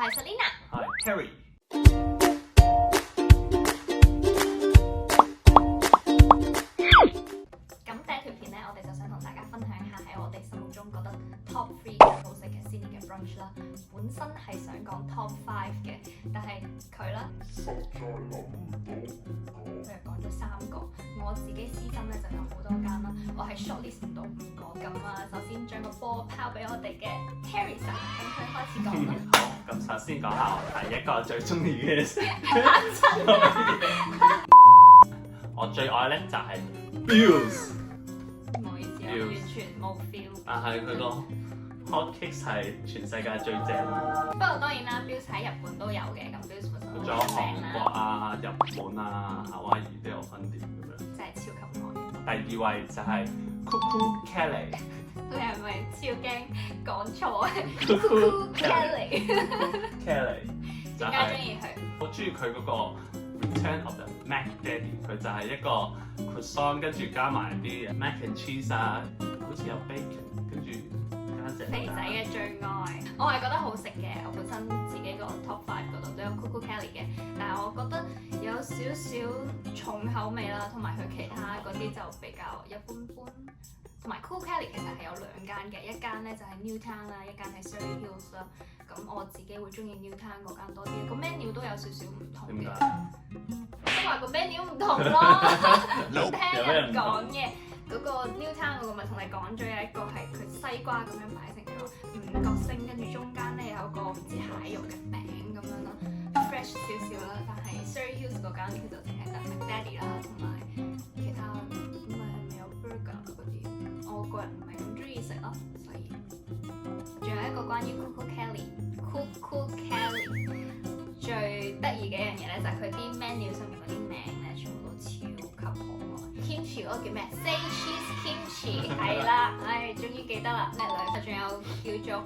係 Selina， 係 Terry。咁第一條片咧，我哋就想同大家分享下喺我哋心目中覺得 Top 3最好食嘅 Sydney 嘅 brunch 啦。本身係想講 Top 5嘅，但係佢啦，實在諗唔到。佢又講咗3個。我自己私心咧就有好多間啦，我係 shortlist 唔到5個咁啊。首先將個波拋俾我哋嘅 Terry 神，咁佢開始講啦。好，咁首先講下我第一個最中意嘅我最愛咧就係 Bills。唔好意思，我完全冇 feel。但係佢個 hot cakes 係全世界最正。不過當然啦 ，Bills 喺日本都有嘅，咁 Bills 本身仲有好出名韓國啦，啊、日本啊、夏威夷都有分店咁樣。真係超級愛。第2位就係 Cuckoo Kelly。你係咪超驚講錯啊 Cuckoo？Kelly， Kelly 就點解中意佢？我中意佢嗰個 Return of the Mac Daddy， 佢就係一個 croissant 跟住加埋啲 mac and cheese 啊，好似有 bacon， 跟住加隻肥仔嘅最愛，我係覺得好食嘅。我本身自己個 top 5嗰度都有 Cuckoo Kelly 嘅，但係我覺得有少少重口味啦，同埋佢其他嗰啲就比較一般般。同埋 Cuckoo Kelly 其實係有2間嘅，一間咧就係 Newtown 啦，一間係 Surry Hills 啦。咁我自己會中意 Newtown 嗰間多啲，個 menu 都有少少唔同嘅。點解？都話個 menu 唔同咯，聽人講嘅。嗰個 Newtown 嗰個咪同你講咗有一個係佢西瓜咁樣擺成咗5角星，跟住中間咧有個唔知蟹肉嘅餅咁樣咯 ，fresh 少少啦。但係 Surry Hills 嗰間佢就淨係得 McDaddy 啦，同埋其他唔係有 burger 嗰啲。我個人唔係咁中意食咯，所以仲有一個關於 Cuckoo Kelly 最得意嘅一樣嘢咧，就係佢啲 menu 上面嗰啲名咧，全部都超級可愛。Kimchi 嗰個叫咩 ？Say Cheese Kimchi 係啦，唉，終於記得啦，叻女。仲有叫做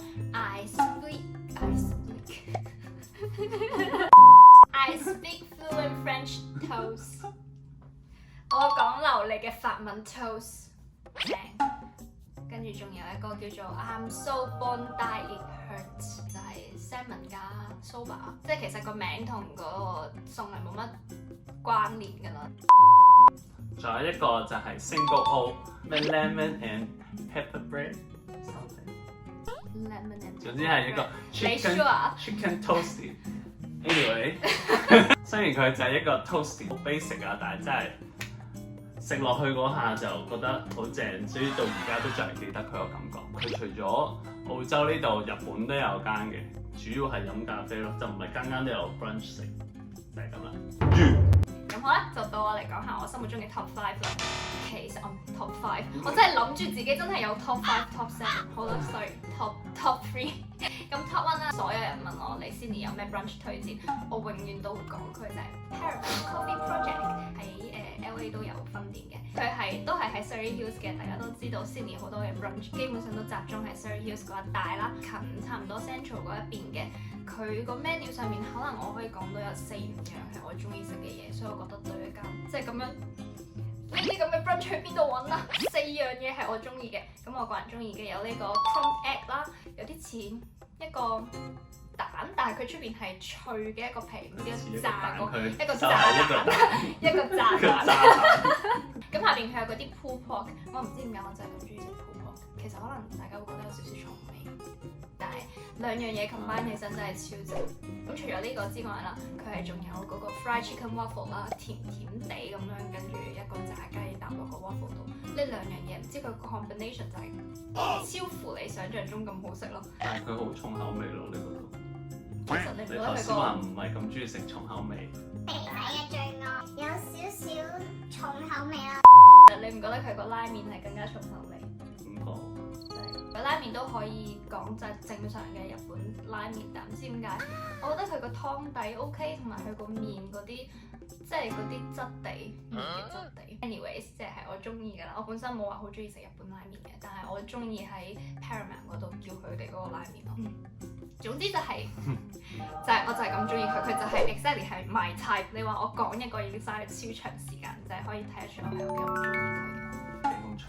I speak fluent French toast， 我講流利嘅法文 toast， 正。跟住仲有一個叫做 I'm so bondi it hurts， 就係 salmon 加 soba， 即係其實個名同嗰個餸係冇乜關聯㗎啦。仲有一個就係 Single O 咩 lemon and pepper bread Lemon and 總之係一個你 sure？ chicken toasty。Anyway， 雖然佢就係一個 toasty 好 basic 啊，但係真係食落去嗰下就覺得好正，所以到而家都仲係記得佢個感覺。佢除咗澳洲呢度，日本都有間嘅，主要係飲咖啡咯，就唔係間間都有 brunch 食，就係咁啦。咁好啦，就到我嚟講下我心目中嘅 top 5啦。其實我 top 5，我真係諗住自己真係有 top 5、top 7，好啦 ，sorry，top 3。咁 top 1啦，所有人問我你 Sydney 有咩 brunch 推薦，我永遠都會講佢就係 Paramount Coffee Project， 喺LA 都有分店嘅。佢都係喺 Surry Hills 嘅，大家都知道 Sydney 好多嘅 brunch 基本上都集中喺 Surry Hills 嗰一帶啦，近差唔多 Central 嗰一邊嘅。佢個 menu 上面可能我可以講到有4、5樣係我中意食嘅嘢，所以我覺得對一間即係咁樣呢啲咁嘅 brunch 去邊度揾啊？4樣嘢係我中意嘅，咁我個人中意嘅有呢個 crumb egg 啦，有啲似一個蛋，但係佢出邊係脆嘅一個皮，唔知炸過一個炸蛋，一個炸蛋。咁下邊佢有嗰啲 pulled pork， 我唔知點解我真係咁中意食 pulled pork。其實可能大家會覺得有少少重味，但係2樣嘢 combine 起身真係超正。咁除咗呢個之外啦，佢係仲有嗰個 fried chicken waffle 啦，甜甜地咁樣，跟住一個炸雞搭落個 waffle 度。呢2樣嘢唔知佢個 combination 就係超乎你想象中咁好食咯。但係佢好重口味咯，你覺得？其實你唔覺得頭佢先話唔係咁中意食重口味。肥仔嘅最愛，有少少重口味啦。你唔覺得佢個拉麵係更加重口味？唔講。佢拉麵都可以講就係正常嘅日本拉麵，但唔知點解，我覺得佢個湯底 OK， 同埋佢個麵嗰啲即係嗰啲質地麵嘅質地。Anyways， 即係我中意㗎啦。我本身冇話好中意食日本拉麵嘅，但係我中意喺 Paramount 嗰度叫佢哋嗰個拉麵咯。總之就係、我就係咁中意佢，佢就係 exactly 係 my type。你話我講一個已經嘥超長時間，就係、可以睇得出我係有幾咁中意佢。幾咁長？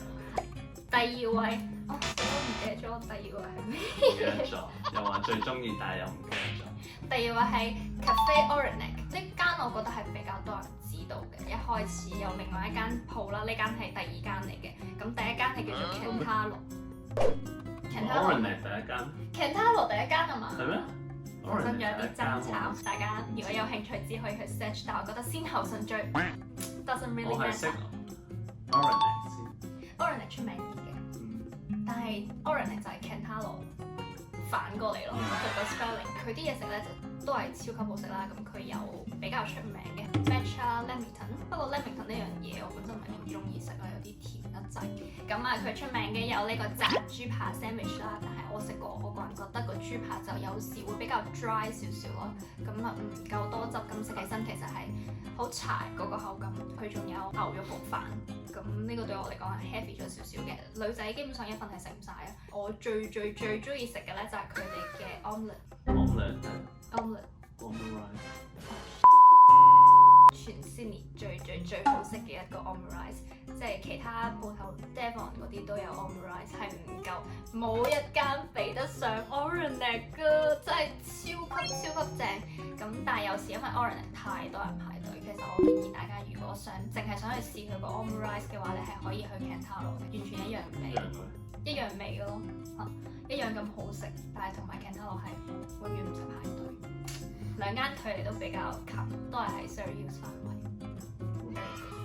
第2位，我都唔記得咗第2位係咩？唔記得咗，又話最中意，但係又唔記得咗。第二位係 Cafe Originac 呢間，我覺得係比較多人知道嘅。一開始有另外一間鋪啦，呢間係第二間嚟嘅。咁第一間係叫做 Cantalo。Originac 第一間 Cantalo 第一間係嘛？係咩？真有啲爭吵，大家如果有興趣只可以去 search， 但我覺得先後順序 doesn't really 我係識 matter。 Originac 先。Originac 出名啲嘅，但係 Originac 就係 Cantalo 反過嚟咯，佢個 spelling， 佢啲嘢食咧就都係超級好食啦。咁佢有比較出名嘅 Matcha Lamington， 不過 Lamington 呢樣嘢我本身唔係咁中意食啊，有啲甜得滯。咁啊，佢出名嘅有呢個炸豬扒 sandwich 啦，但係我食過，我個人覺得個豬扒就有時會比較 dry 少少咯，咁啊唔夠多汁，咁食起身其實係好柴嗰個口感。佢仲有牛肉焗飯，咁呢個對我嚟講係 heavy 咗少少嘅。女仔基本上一份係食唔晒啊！我最中意食嘅咧就係佢哋嘅 omelette。全 Sydney 最好食嘅一個 omurice， 即係其他鋪頭 Devon 嗰啲都有 omurice， 係唔夠，冇一間比得上 Originac 㗎，真係超級正。咁但係有時因為 Originac 太多人排隊，其實我建議大家如果淨係想去試佢個 omurice 嘅話，你係可以去 Cantalo 嘅，完全一樣味，一樣味咯，一樣咁好食，但係同埋 Cantalo 係永遠唔使排隊。兩間距離都比較近，都係喺 Surrey Hills 範圍。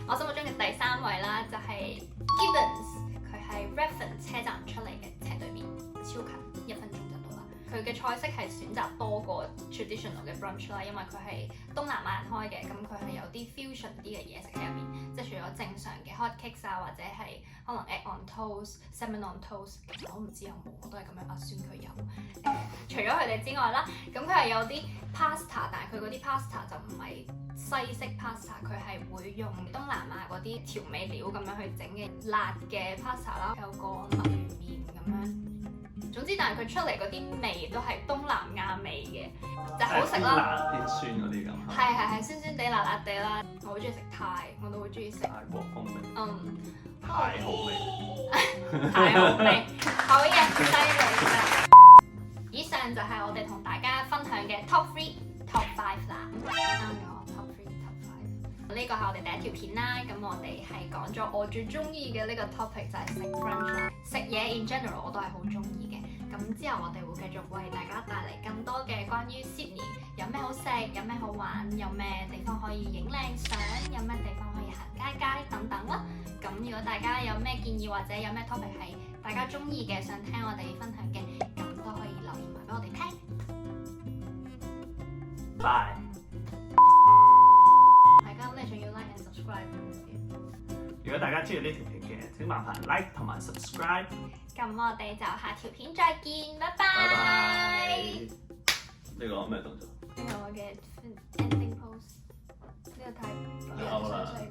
我心目中嘅第三位啦，就係 Gibbons， 佢係 Redfern 車站出嚟嘅斜對面，超近，1分鐘就到啦。佢嘅菜式係選擇多過 traditional 嘅 brunch 啦，因為佢係東南亞人開嘅，咁佢係有啲 fusion 啲嘅嘢食喺入邊，即係除咗正常嘅 hot cakes 啊，或者係可能 egg on toast、salmon on toast， 其實我唔知有冇，我都係咁樣算佢有。除咗佢哋之外啦，咁佢係有啲 pasta， 但係佢嗰啲 pasta 就唔係西式 pasta， 佢係會用東南亞嗰啲調味料咁樣去整嘅辣嘅 pasta 啦，有個墨魚麵咁樣。總之，但係佢出嚟嗰啲味都係東南亞味嘅，就好食啦。辣偏酸嗰啲咁。係酸酸地辣辣地啦。我好中意食泰，我都好中意食。泰國風味。太好味。太好味，好嘢，犀利啦！以上就係我哋同大家分享嘅 Top 3、Top 5啦。啱咗 Top 3、Top 5。呢個係我哋第一條片啦。咁我哋係講咗我最中意嘅呢個 topic 就係食 brunch 啦。食嘢 in general 我都係好中意嘅。咁之後我哋會繼續為大家帶嚟更多嘅關於 Sydney 有咩好食、有咩好玩、有咩地方可以影靚相、有咩地方可以行街等等啦。咁如果大家有咩建議或者有咩 topic 係大家中意嘅，想聽我哋分享嘅，咁都可以留言埋俾我哋聽。Bye。大家你仲要 like and subscribe。如果大家中意呢條片嘅，請麻煩 like 同埋 subscribe。咁我哋就下條片再見，拜拜。拜拜。呢個咩動作？呢個我嘅 ending pose，呢個太細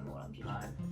冇諗住。